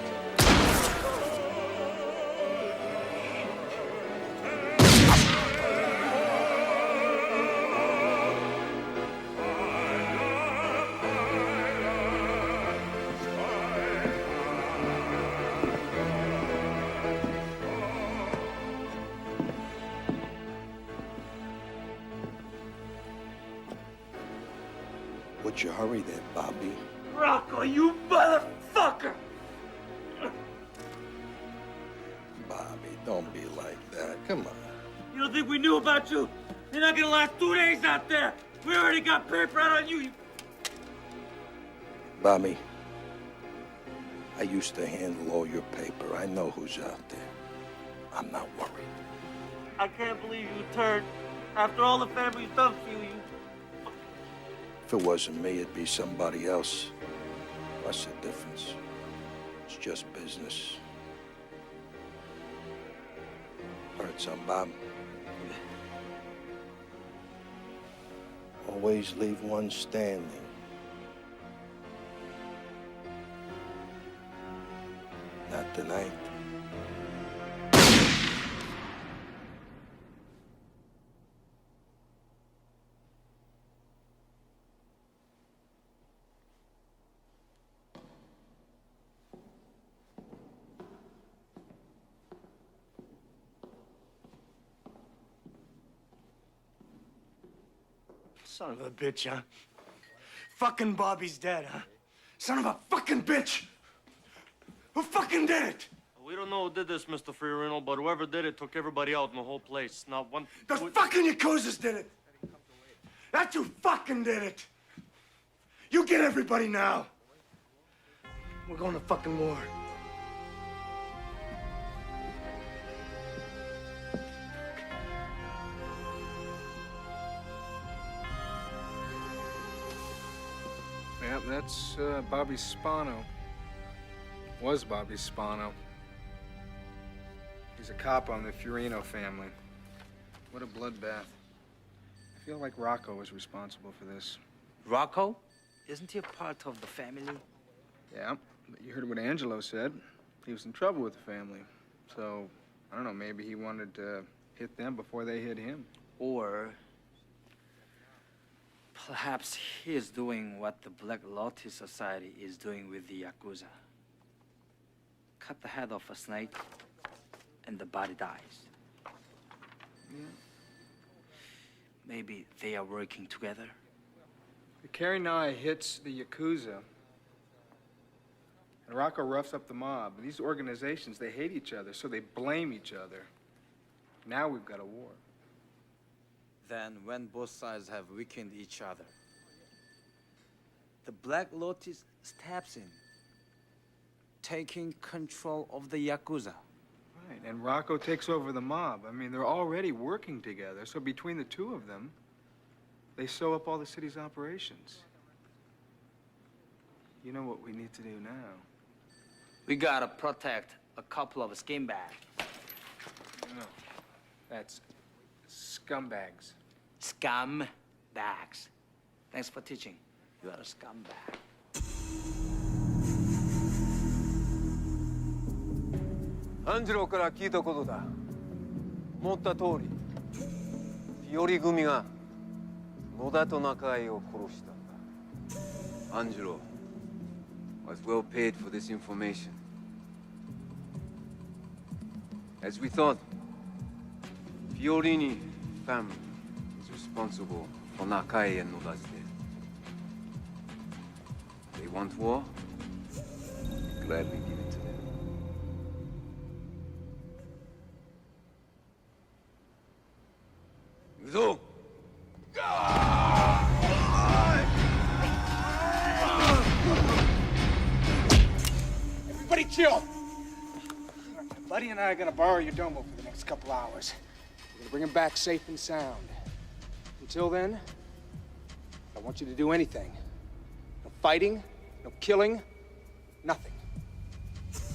What's your hurry there, Bobby? Rocco, you motherfucker! Bobby, don't be like that. Come on. You don't think we knew about you? You're not gonna last 2 days out there. We already got paper out on you. Bobby, I used to handle all your paper. I know who's out there. I'm not worried. I can't believe you turned. After all the family's done for you, If it wasn't me, it'd be somebody else. What's the difference? It's just business. Heard some, Bob? Always leave one standing. Not tonight. Son of a bitch, huh? Fucking Bobby's dead, huh? Son of a fucking bitch! Who fucking did it? We don't know who did this, Mr. Fiorino, but whoever did it took everybody out in the whole place. Not one... The fucking Yakuzas did it! That's who fucking did it! You get everybody now! We're going to fucking war. Yeah, that's Bobby Spano. Was Bobby Spano. He's a cop on the Fiorino family. What a bloodbath. I feel like Rocco was responsible for this. Rocco? Isn't he a part of the family? Yeah, but you heard what Angelo said. He was in trouble with the family. So, I don't know, maybe he wanted to hit them before they hit him. Or perhaps he is doing what the Black Lotus Society is doing with the Yakuza. Cut the head off a snake, and the body dies. Yeah. Maybe they are working together. The Karinai hits the Yakuza, and Rocco roughs up the mob. These organizations, they hate each other, so they blame each other. Now we've got a war. Then, when both sides have weakened each other, the Black Lotus steps in, taking control of the Yakuza. Right, and Rocco takes over the mob. I mean, they're already working together, so between the two of them, they sew up all the city's operations. You know what we need to do now? We gotta protect a couple of scumbags. No, that's scumbags. Scumbags. Thanks for teaching. You are a scumbag. アンジェロから聞いたことだ。思った通り、フィオリ組が野田と中井を殺したんだ。アンジェロ was well paid for this information. As we thought, Fiorini family is responsible for Nakai and Noda's death. They want war? Gladly give it to them. Uzo! Everybody chill. Buddy and I are gonna borrow your domo for the next couple hours. We're gonna bring him back safe and sound. Until then, I don't want you to do anything. No fighting, no killing, nothing.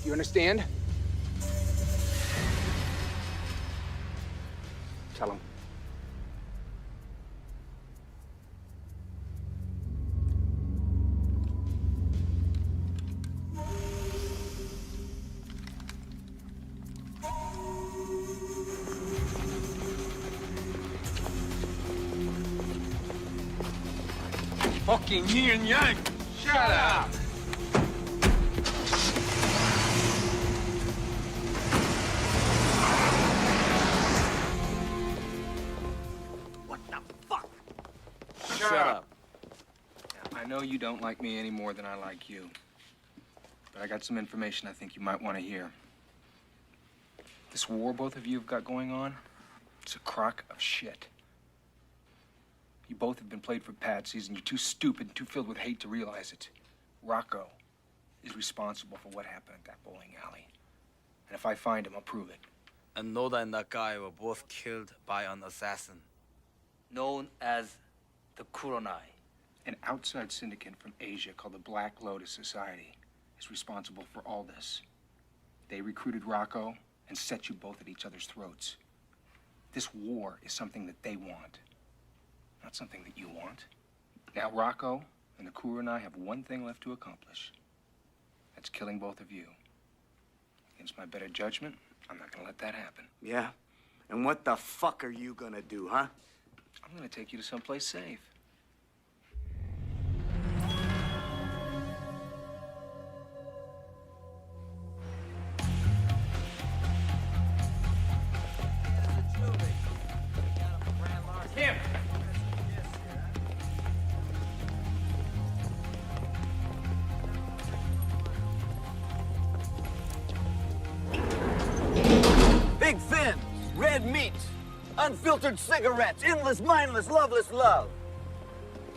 You understand? Tell him. Fucking yin and yang! Shut up! What the fuck? Shut up! I know you don't like me any more than I like you. But I got some information I think you might want to hear. This war both of you have got going on, it's a crock of shit. You both have been played for patsies, and you're too stupid and too filled with hate to realize it. Rocco is responsible for what happened at that bowling alley. And if I find him, I'll prove it. And Noda and Nakai were both killed by an assassin. Known as the Kuronai. An outside syndicate from Asia called the Black Lotus Society is responsible for all this. They recruited Rocco and set you both at each other's throats. This war is something that they want, not something that you want. Now Rocco and the Kuronai have one thing left to accomplish. That's killing both of you. Against my better judgment, I'm not gonna let that happen. Yeah? And what the fuck are you gonna do, huh? I'm gonna take you to someplace safe. Him! red meat, unfiltered cigarettes, endless, mindless, loveless love.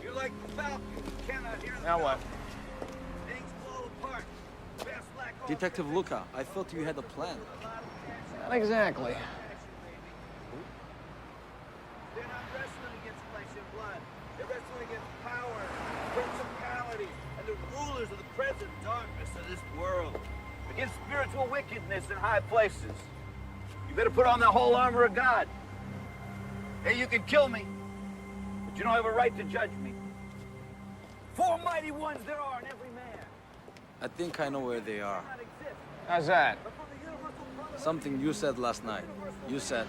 You're like the falcon. You cannot hear the Now what? Things fall apart. Best lack all Detective Luca, I thought you had a plan. Not exactly. They're not wrestling against flesh and blood. They're wrestling against power, principalities, and the rulers of the present darkness of this world. Against spiritual wickedness in high places. You better put on the whole armor of God. Hey, you can kill me, but you don't have a right to judge me. 4 mighty ones there are in every man. I think I know where they are. How's that? Something you said last night. You said,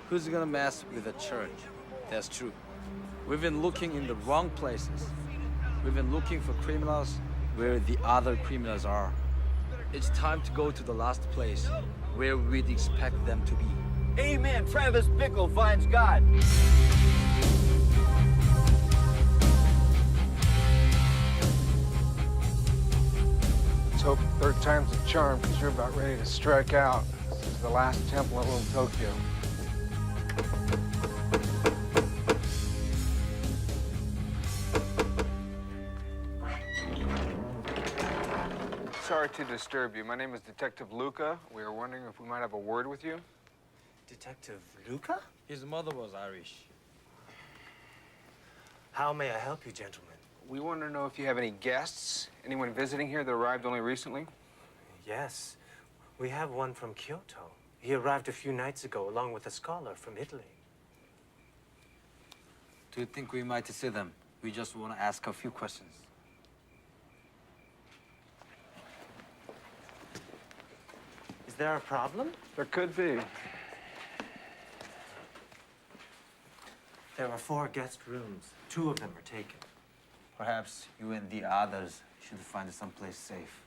who's gonna mess with a church? That's true. We've been looking in the wrong places. We've been looking for criminals where the other criminals are. It's time to go to the last place, where we'd expect them to be. Amen. Travis Bickle finds God. Let's hope third time's a charm, because you're about ready to strike out. This is the last temple in Little Tokyo. Sorry to disturb you. My name is Detective Luca. We are wondering if we might have a word with you. Detective Luca? His mother was Irish. How may I help you, gentlemen? We want to know if you have any guests, anyone visiting here that arrived only recently. Yes, we have one from Kyoto. He arrived a few nights ago along with a scholar from Italy. Do you think we might see them? We just want to ask a few questions. Is there a problem? There could be. There are 4 guest rooms. 2 of them are taken. Perhaps you and the others should find someplace safe.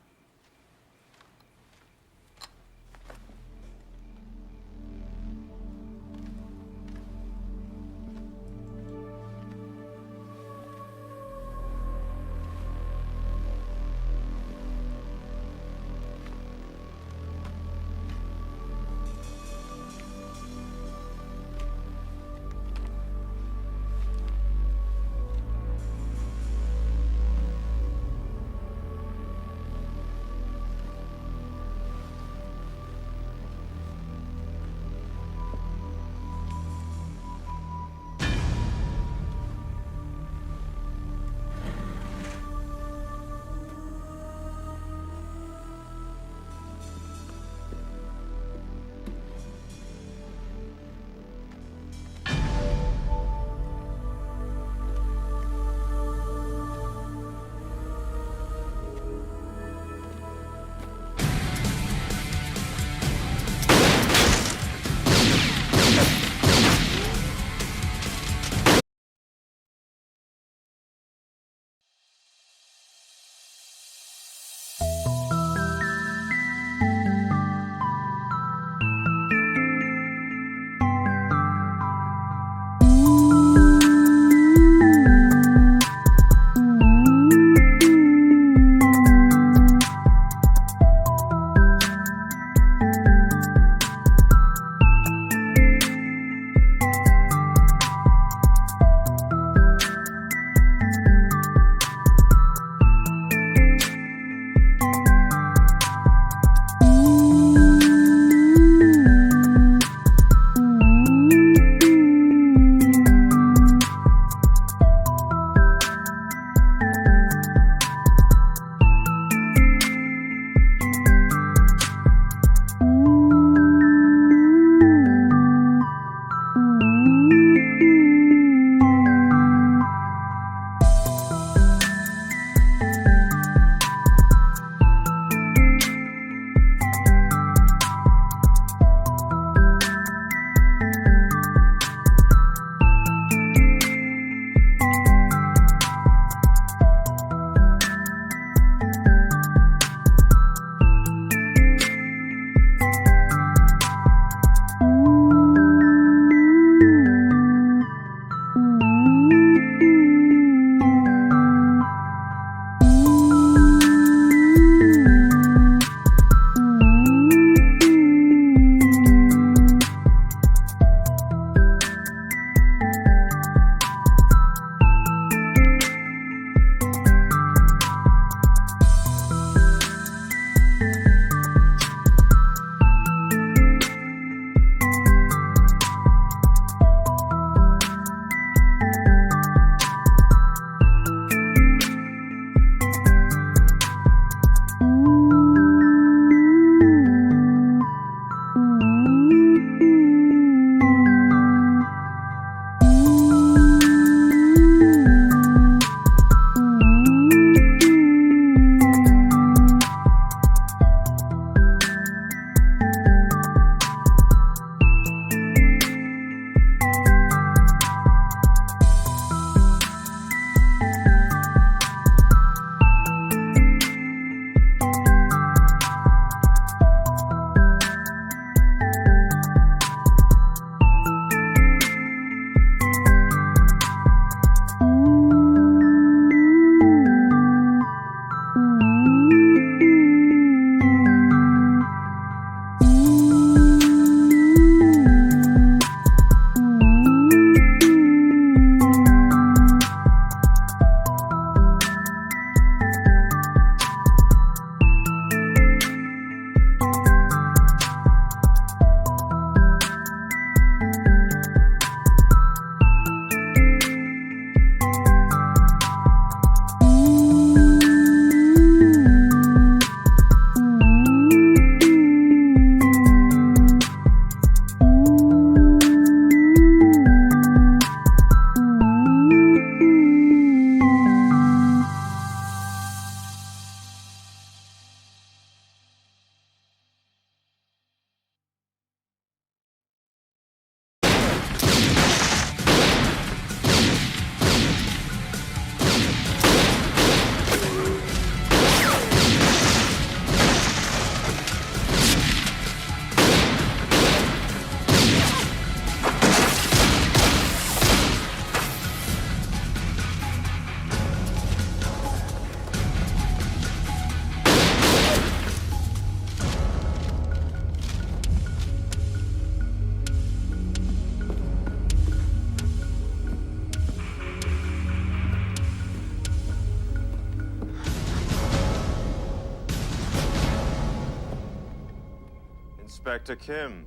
Inspector Kim.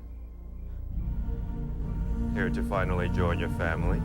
Here to finally join your family?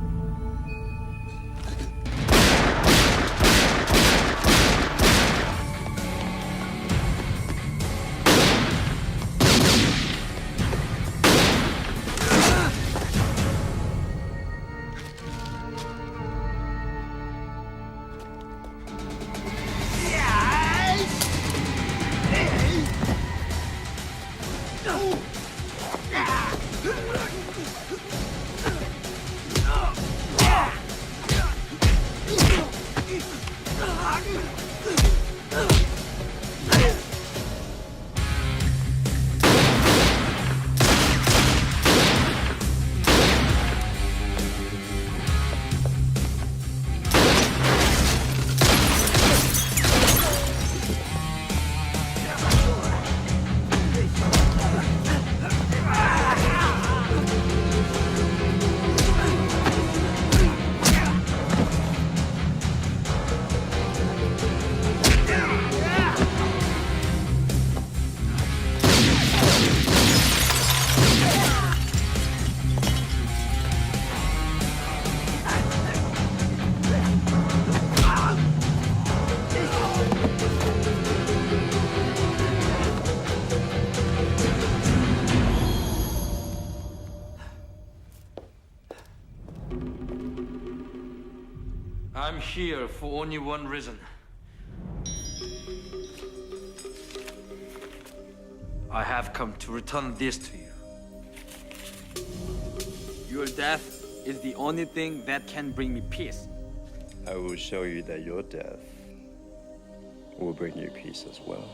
I'm here for only one reason. I have come to return this to you. Your death is the only thing that can bring me peace. I will show you that your death will bring you peace as well.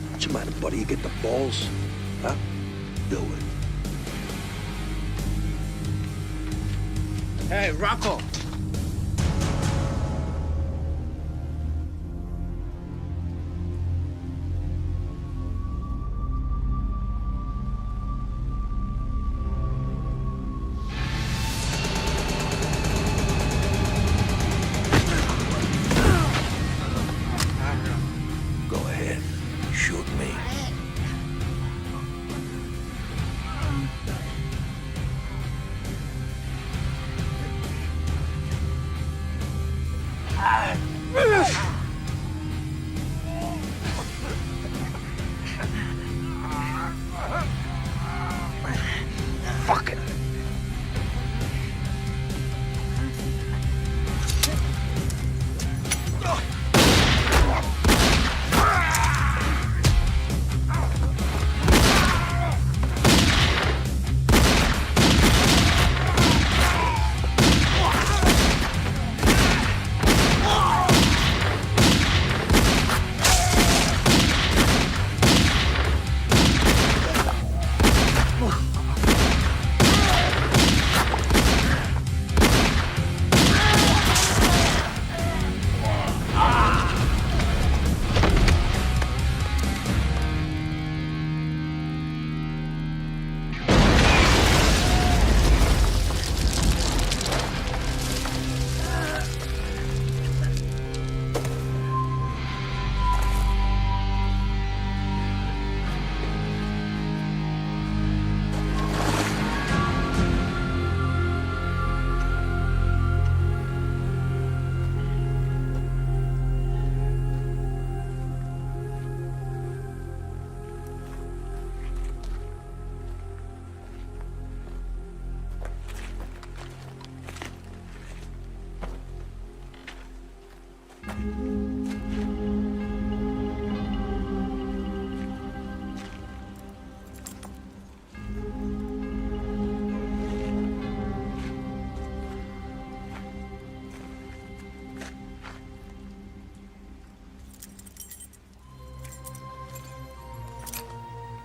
What's the matter, buddy? You get the balls? Huh? Do it. Hey, Rocco! Go ahead.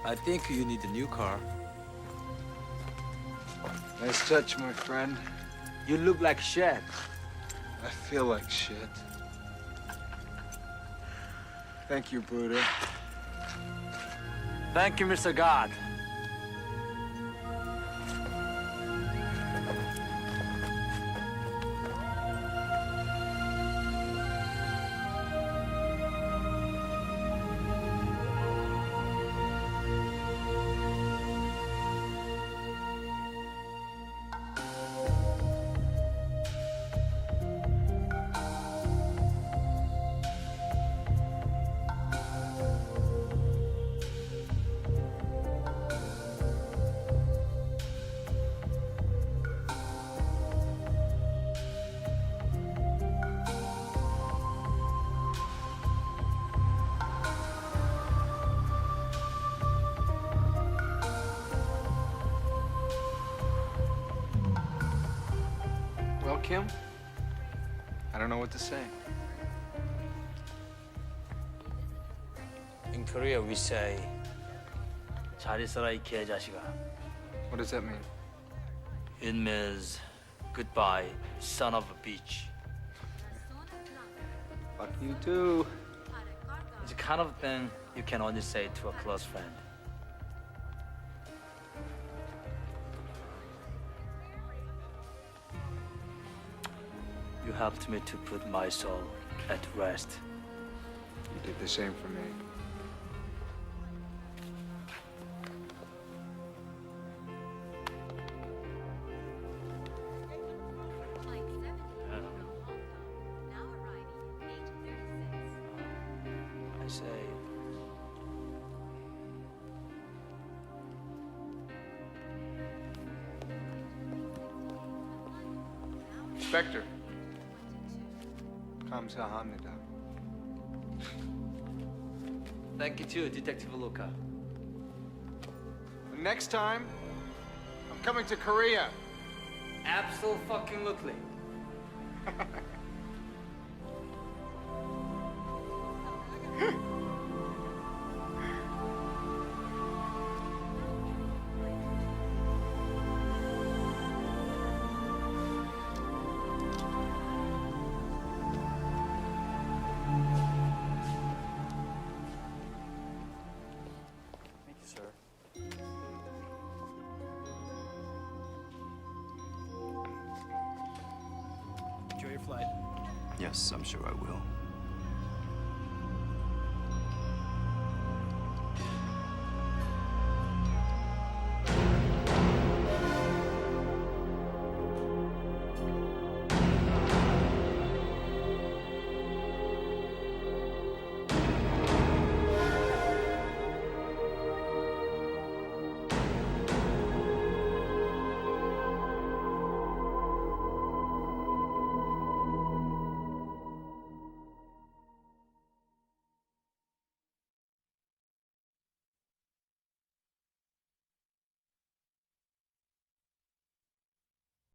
I think you need a new car. Nice touch, my friend. You look like shit. I feel like shit. Thank you, Buddha. Thank you, Mr. God. Well, Kim, I don't know what to say. In Korea, we say, 잘 있어라 이 개자식아. What does that mean? It means goodbye, son of a bitch. Fuck you too. It's the kind of thing you can only say to a close friend. You helped me to put my soul at rest. You did the same for me. I say, Inspector. 감사합니다. thank you too, Detective Luca. Next time, I'm coming to Korea. Absolutely. Thank you, sir. Enjoy your flight. Yes, I'm sure I will.